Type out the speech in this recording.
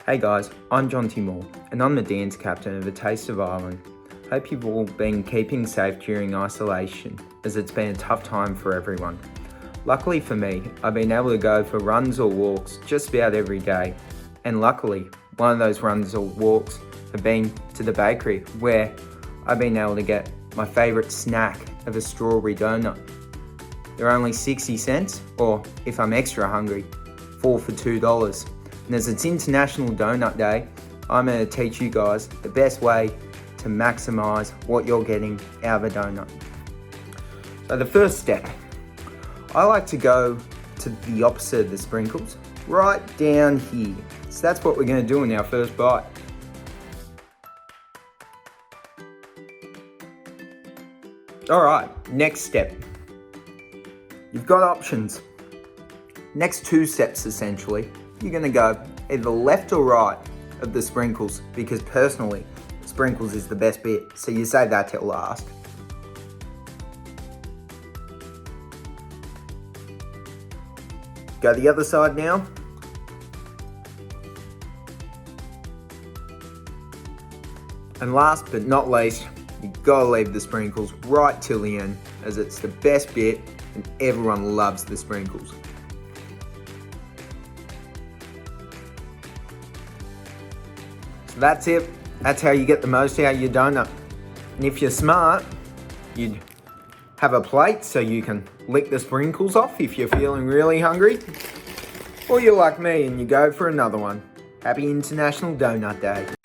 Hey guys, I'm Jonty Moore and I'm the dance captain of A Taste of Ireland. Hope you've all been keeping safe during isolation, as it's been a tough time for everyone. Luckily for me, I've been able to go for runs or walks just about every day. And luckily, one of those runs or walks have been to the bakery, where I've been able to get my favourite snack of a strawberry donut. They're only 60 cents, or if I'm extra hungry, 4 for $2. And as it's International Donut Day, I'm going to teach you guys the best way to maximise what you're getting out of a donut. So the first step, I like to go to the opposite of the sprinkles, right down here. So that's what we're going to do in our first bite. Alright, next step. You've got options. Next two steps essentially. You're going to go either left or right of the sprinkles, because personally, sprinkles is the best bit, so you save that till last. Go the other side now. And last but not least, you've got to leave the sprinkles right till the end, as it's the best bit and everyone loves the sprinkles. So that's it. That's how you get the most out of your donut. And if you're smart, you'd have a plate so you can lick the sprinkles off if you're feeling really hungry. Or you're like me and you go for another one. Happy International Donut Day.